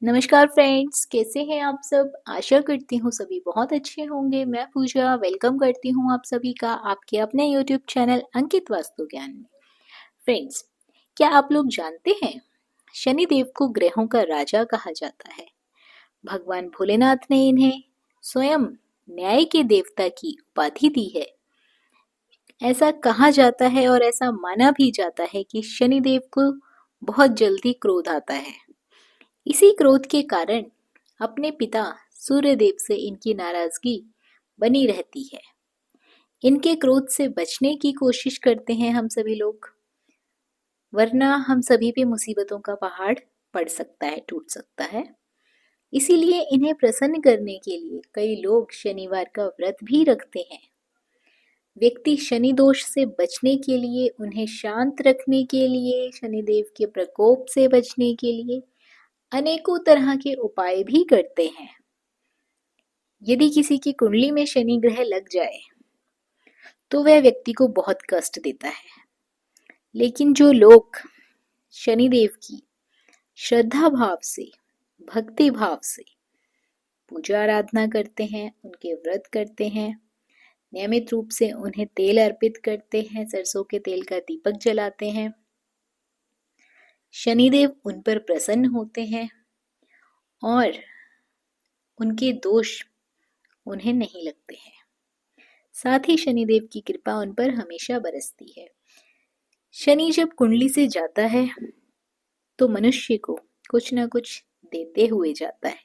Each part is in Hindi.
नमस्कार फ्रेंड्स, कैसे हैं आप सब। आशा करती हूँ सभी बहुत अच्छे होंगे। मैं पूजा वेलकम करती हूँ आप सभी का आपके अपने यूट्यूब चैनल अंकित वास्तु ज्ञान में। फ्रेंड्स, क्या आप लोग जानते हैं शनिदेव को ग्रहों का राजा कहा जाता है। भगवान भोलेनाथ ने इन्हें स्वयं न्याय के देवता की उपाधि दी है। ऐसा कहा जाता है और ऐसा माना भी जाता है कि शनिदेव को बहुत जल्दी क्रोध आता है। इसी क्रोध के कारण अपने पिता सूर्यदेव से इनकी नाराजगी बनी रहती है। इनके क्रोध से बचने की कोशिश करते हैं हम सभी लोग, वरना हम सभी पे मुसीबतों का पहाड़ पड़ सकता है, टूट सकता है। इसीलिए इन्हें प्रसन्न करने के लिए कई लोग शनिवार का व्रत भी रखते हैं। व्यक्ति शनि दोष से बचने के लिए, उन्हें शांत रखने के लिए, शनिदेव के प्रकोप से बचने के लिए अनेकों तरह के उपाय भी करते हैं। यदि किसी की कुंडली में शनि ग्रह लग जाए तो वह व्यक्ति को बहुत कष्ट देता है। लेकिन जो लोग शनिदेव की श्रद्धा भाव से, भक्ति भाव से पूजा आराधना करते हैं, उनके व्रत करते हैं, नियमित रूप से उन्हें तेल अर्पित करते हैं, सरसों के तेल का दीपक जलाते हैं, शनिदेव उन पर प्रसन्न होते हैं और उनके दोष उन्हें नहीं लगते हैं। साथ ही शनिदेव की कृपा उन पर हमेशा बरसती है। शनि जब कुंडली से जाता है तो मनुष्य को कुछ ना कुछ देते हुए जाता है।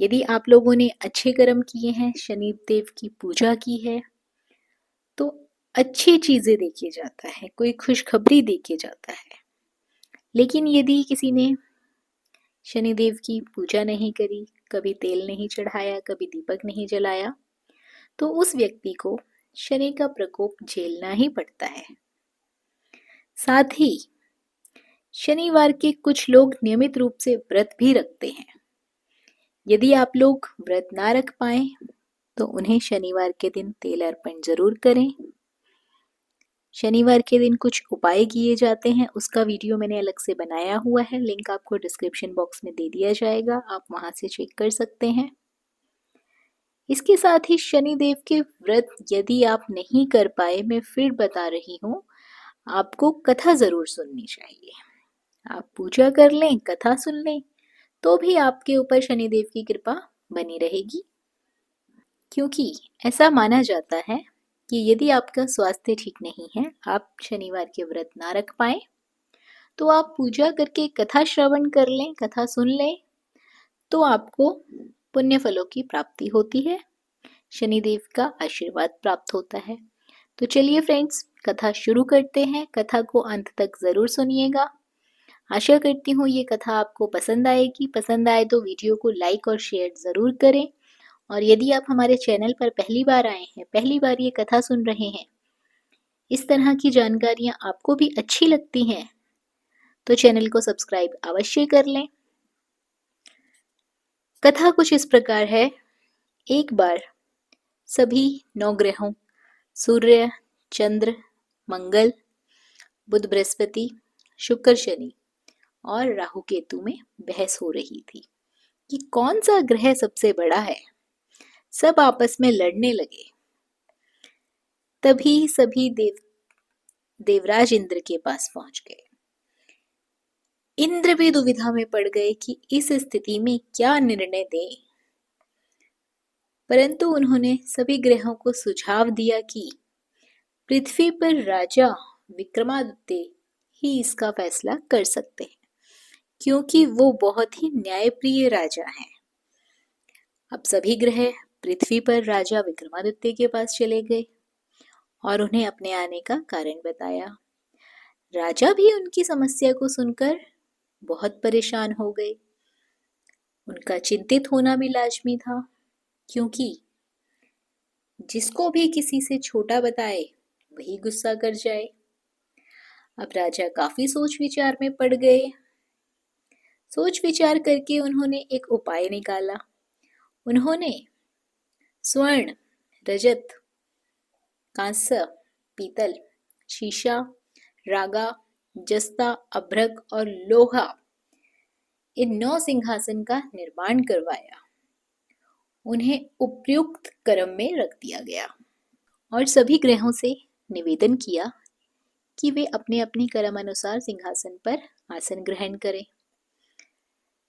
यदि आप लोगों ने अच्छे कर्म किए हैं, शनिदेव की पूजा की है, तो अच्छी चीजें देके जाता है, कोई खुशखबरी देके जाता है। लेकिन यदि किसी ने शनिदेव की पूजा नहीं करी, कभी तेल नहीं चढ़ाया, कभी दीपक नहीं जलाया, तो उस व्यक्ति को शनि का प्रकोप झेलना ही पड़ता है। साथ ही शनिवार के कुछ लोग नियमित रूप से व्रत भी रखते हैं। यदि आप लोग व्रत ना रख पाए तो उन्हें शनिवार के दिन तेल अर्पण जरूर करें। शनिवार के दिन कुछ उपाय किए जाते हैं, उसका वीडियो मैंने अलग से बनाया हुआ है, लिंक आपको डिस्क्रिप्शन बॉक्स में दे दिया जाएगा, आप वहां से चेक कर सकते हैं। इसके साथ ही शनिदेव के व्रत यदि आप नहीं कर पाए, मैं फिर बता रही हूँ, आपको कथा जरूर सुननी चाहिए। आप पूजा कर लें, कथा सुन लें, तो भी आपके ऊपर शनिदेव की कृपा बनी रहेगी। क्योंकि ऐसा माना जाता है कि यदि आपका स्वास्थ्य ठीक नहीं है, आप शनिवार के व्रत ना रख पाए, तो आप पूजा करके कथा श्रवण कर लें, कथा सुन लें, तो आपको पुण्य फलों की प्राप्ति होती है, शनिदेव का आशीर्वाद प्राप्त होता है। तो चलिए फ्रेंड्स, कथा शुरू करते हैं। कथा को अंत तक जरूर सुनिएगा। आशा करती हूँ ये कथा आपको पसंद आएगी। पसंद आए तो वीडियो को लाइक और शेयर जरूर करें। और यदि आप हमारे चैनल पर पहली बार आए हैं, पहली बार ये कथा सुन रहे हैं, इस तरह की जानकारियां आपको भी अच्छी लगती हैं, तो चैनल को सब्सक्राइब अवश्य कर लें। कथा कुछ इस प्रकार है। एक बार सभी 9 ग्रहों सूर्य, चंद्र, मंगल, बुध, बृहस्पति, शुक्र, शनि और राहु केतु में बहस हो रही थी कि कौन सा ग्रह सबसे बड़ा है। सब आपस में लड़ने लगे। तभी सभी देवराज इंद्र के पास पहुंच गए। इंद्र भी दुविधा में पड़ गए कि इस स्थिति में क्या निर्णय दें। परंतु उन्होंने सभी ग्रहों को सुझाव दिया कि पृथ्वी पर राजा विक्रमादित्य ही इसका फैसला कर सकते हैं, क्योंकि वो बहुत ही न्यायप्रिय राजा हैं। अब सभी ग्रह पृथ्वी पर राजा विक्रमादित्य के पास चले गए और उन्हें अपने आने का कारण बताया। राजा भी उनकी समस्या को सुनकर बहुत परेशान हो गए। उनका चिंतित होना भी लाजमी था, क्योंकि जिसको भी किसी से छोटा बताए वही गुस्सा कर जाए। अब राजा काफी सोच विचार में पड़ गए। सोच विचार करके उन्होंने एक उपाय निकाला। उन्होंने स्वर्ण, रजत, कांस्य, पीतल, शीशा, रागा, जस्ता, अभ्रक और लोहा, इन 9 सिंहासन का निर्माण करवाया। उन्हें उपयुक्त क्रम में रख दिया गया और सभी ग्रहों से निवेदन किया कि वे अपने अपने क्रम अनुसार सिंहासन पर आसन ग्रहण करें।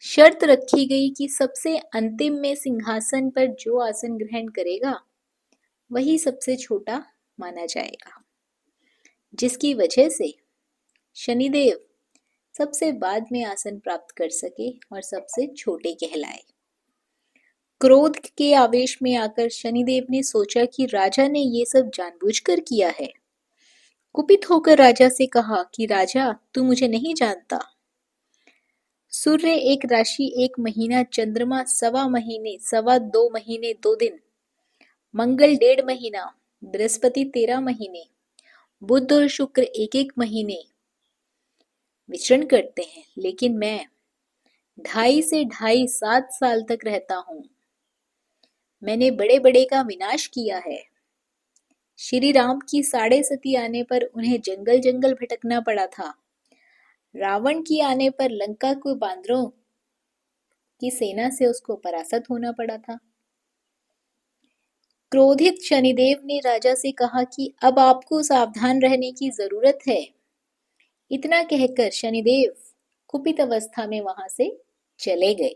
शर्त रखी गई कि सबसे अंतिम में सिंहासन पर जो आसन ग्रहण करेगा वही सबसे छोटा माना जाएगा, जिसकी वजह से शनिदेव सबसे बाद में आसन प्राप्त कर सके और सबसे छोटे कहलाए। क्रोध के आवेश में आकर शनिदेव ने सोचा कि राजा ने ये सब जानबूझकर किया है। कुपित होकर राजा से कहा कि राजा, तू मुझे नहीं जानता। सूर्य 1 राशि 1 महीना, चंद्रमा 1.25 महीने, 2.25 महीने 2 दिन, मंगल 1.5 महीना, बृहस्पति 13 महीने, बुध और शुक्र 1-1 महीने विचरण करते हैं, लेकिन मैं 2.5 से 2.5 7 साल तक रहता हूं। मैंने बड़े बड़े का विनाश किया है। श्री राम की 6.5 आने पर उन्हें जंगल जंगल भटकना पड़ा था। रावण की आने पर लंका को बांदरों की सेना से उसको परास्त होना पड़ा था। क्रोधित शनिदेव ने राजा से कहा कि अब आपको सावधान रहने की जरूरत है। इतना कहकर शनिदेव कुपित अवस्था में वहां से चले गए।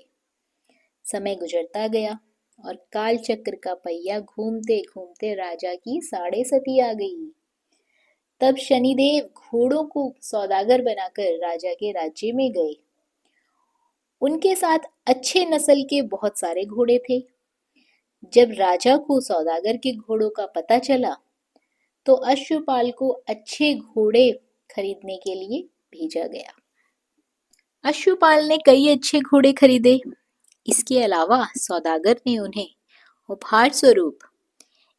समय गुजरता गया और काल चक्र का पहिया घूमते घूमते राजा की 6.5 आ गई। तब शनिदेव घोड़ों को सौदागर बनाकर राजा के राज्य में गए। उनके साथ अच्छे नस्ल के बहुत सारे घोड़े थे। जब राजा को सौदागर के घोड़ों का पता चला तो अश्वपाल को अच्छे घोड़े खरीदने के लिए भेजा गया। अश्वपाल ने कई अच्छे घोड़े खरीदे। इसके अलावा सौदागर ने उन्हें उपहार स्वरूप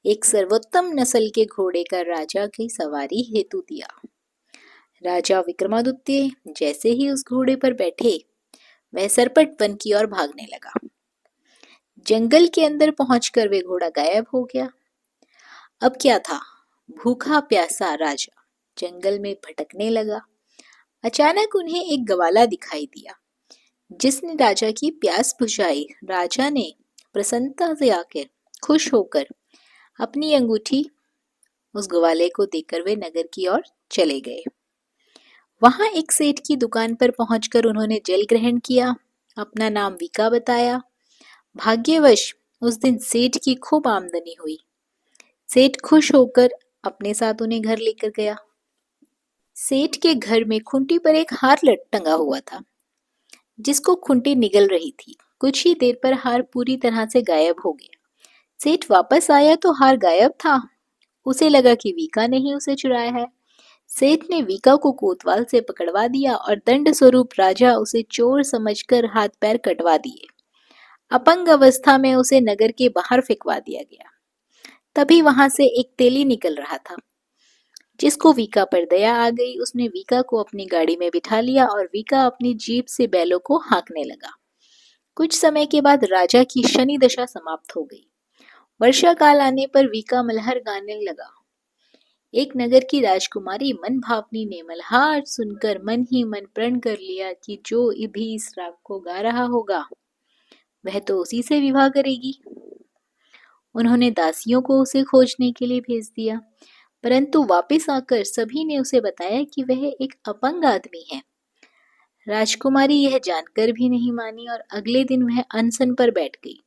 एक सर्वोत्तम नस्ल के घोड़े का राजा की सवारी हेतु दिया। राजा विक्रमादित्य जैसे ही उस घोड़े पर बैठे, वह सरपट वन की ओर भागने लगा। जंगल के अंदर पहुंचकर वे घोड़ा गायब हो गया। अब क्या था, भूखा प्यासा राजा जंगल में भटकने लगा। अचानक उन्हें एक ग्वाला दिखाई दिया, जिसने राजा की प्यास बुझाई। राजा ने प्रसन्नता से आकर खुश होकर अपनी अंगूठी उस ग्वाले को देकर वे नगर की ओर चले गए। वहां एक सेठ की दुकान पर पहुंचकर उन्होंने जल ग्रहण किया, अपना नाम विका बताया। भाग्यवश उस दिन सेठ की खूब आमदनी हुई। सेठ खुश होकर अपने साथ उन्हें घर लेकर गया। सेठ के घर में खूंटी पर एक हार टंगा हुआ था, जिसको खूंटी निगल रही थी। कुछ ही देर पर हार पूरी तरह से गायब हो गया। सेठ वापस आया तो हार गायब था। उसे लगा कि वीका ने ही उसे चुराया है। सेठ ने वीका को कोतवाल से पकड़वा दिया और दंड स्वरूप राजा उसे चोर समझकर हाथ पैर कटवा दिए। अपंग अवस्था में उसे नगर के बाहर फेंकवा दिया गया। तभी वहां से एक तेली निकल रहा था, जिसको वीका पर दया आ गई। उसने वीका को अपनी गाड़ी में बिठा लिया और वीका अपनी जीप से बैलों को हाँकने लगा। कुछ समय के बाद राजा की शनि दशा समाप्त हो गई। वर्षा काल आने पर वीका मल्हार गाने लगा। एक नगर की राजकुमारी मन भावनी ने मल्हार सुनकर मन ही मन प्रण कर लिया कि जो भी इस राग को गा रहा होगा वह तो उसी से विवाह करेगी। उन्होंने दासियों को उसे खोजने के लिए भेज दिया, परंतु वापस आकर सभी ने उसे बताया कि वह एक अपंग आदमी है। राजकुमारी यह जानकर भी नहीं मानी और अगले दिन वह अनशन पर बैठ गई।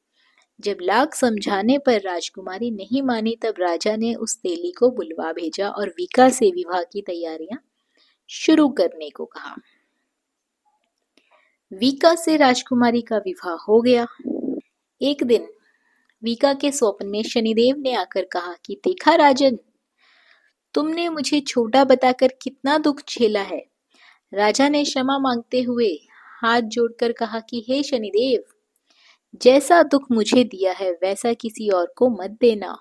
जब लाख समझाने पर राजकुमारी नहीं मानी, तब राजा ने उस तेली को बुलवा भेजा और वीका से विवाह की तैयारियां शुरू करने को कहा। वीका से राजकुमारी का विवाह हो गया। एक दिन वीका के स्वप्न में शनिदेव ने आकर कहा कि देखा राजन, तुमने मुझे छोटा बताकर कितना दुख झेला है। राजा ने क्षमा मांगते हुए हाथ जोड़कर कहा कि हे शनिदेव, जैसा दुख मुझे दिया है वैसा किसी और को मत देना।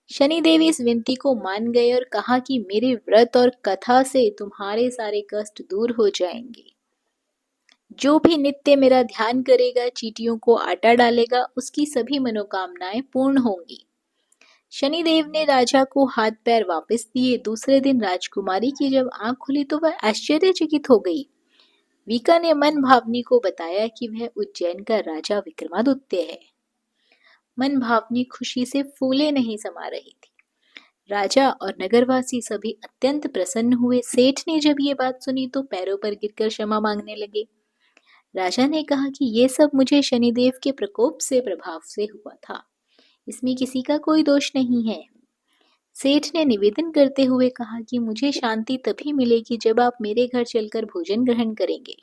शनिदेव इस विनती को मान गए और कहा कि मेरे व्रत और कथा से तुम्हारे सारे कष्ट दूर हो जाएंगे। जो भी नित्य मेरा ध्यान करेगा, चींटियों को आटा डालेगा, उसकी सभी मनोकामनाएं पूर्ण होंगी। शनिदेव ने राजा को हाथ पैर वापस दिए। दूसरे दिन राजकुमारी की जब आंख खुली तो वह आश्चर्यचकित हो गई। विका ने मन भावनी को बताया कि वह उज्जैन का राजा विक्रमादित्य है। मन भावनी खुशी से फूले नहीं समा रही थी। राजा और नगरवासी सभी अत्यंत प्रसन्न हुए। सेठ ने जब ये बात सुनी तो पैरों पर गिरकर क्षमा मांगने लगे। राजा ने कहा कि ये सब मुझे शनिदेव के प्रकोप से प्रभाव से हुआ था, इसमें किसी का कोई दोष नहीं है। सेठ ने निवेदन करते हुए कहा कि मुझे शांति तभी मिलेगी जब आप मेरे घर चलकर भोजन ग्रहण करेंगे।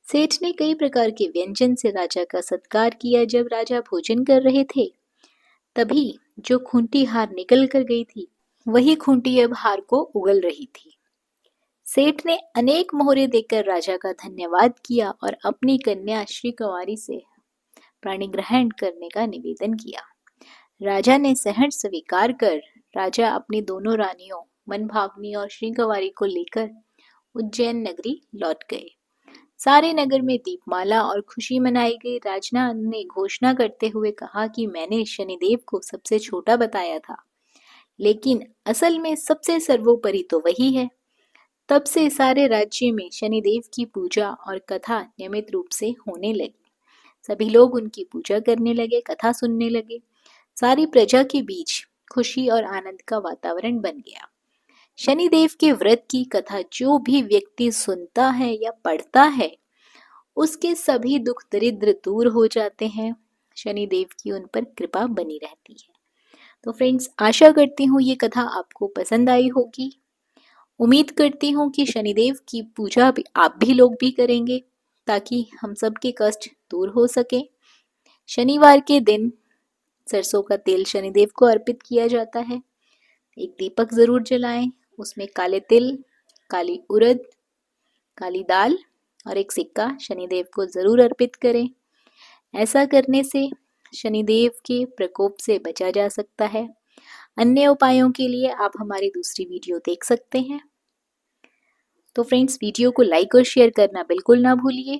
सेठ ने कई प्रकार के व्यंजन से राजा का सत्कार किया। जब राजा भोजन कर रहे थे तभी जो खूंटी हार निकल कर गई थी, वही खूंटी अब हार को उगल रही थी। सेठ ने अनेक मोहरे देकर राजा का धन्यवाद किया और अपनी कन्या श्री कुंवारी से प्राणी ग्रहण करने का निवेदन किया। राजा ने सहर्ष स्वीकार कर राजा अपनी दोनों रानियों मनभावनी और श्री कुंवारी को लेकर उज्जैन नगरी लौट गए। सारे नगर में दीपमाला और खुशी मनाई गई। राजा ने घोषणा करते हुए कहा कि मैंने शनिदेव को सबसे छोटा बताया था, लेकिन असल में सबसे सर्वोपरि तो वही है। तब से सारे राज्य में शनिदेव की पूजा और कथा नियमित रूप से होने लगी। सभी लोग उनकी पूजा करने लगे, कथा सुनने लगे। सारी प्रजा के बीच खुशी और आनंद का वातावरण बन गया। शनिदेव के व्रत की कथा जो भी व्यक्ति सुनता है या पढ़ता है, उसके सभी दुख दरिद्र दूर हो जाते हैं। शनिदेव की उन पर कृपा बनी रहती है। तो फ्रेंड्स, आशा करती हूँ ये कथा आपको पसंद आई होगी। उम्मीद करती हूँ कि शनिदेव की पूजा भी आप भी लोग भी करेंगे, ताकि हम सबके कष्ट दूर हो सके। शनिवार के दिन सरसों का तेल शनिदेव को अर्पित किया जाता है। एक दीपक जरूर जलाएं, उसमें काले तिल, काली उड़द, काली दाल और एक सिक्का शनिदेव को जरूर अर्पित करें। ऐसा करने से शनिदेव के प्रकोप से बचा जा सकता है। अन्य उपायों के लिए आप हमारी दूसरी वीडियो देख सकते हैं। तो फ्रेंड्स, वीडियो को लाइक और शेयर करना बिल्कुल ना भूलिए।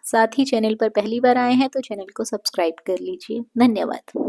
साथ ही चैनल पर पहली बार आए हैं तो चैनल को सब्सक्राइब कर लीजिए। धन्यवाद।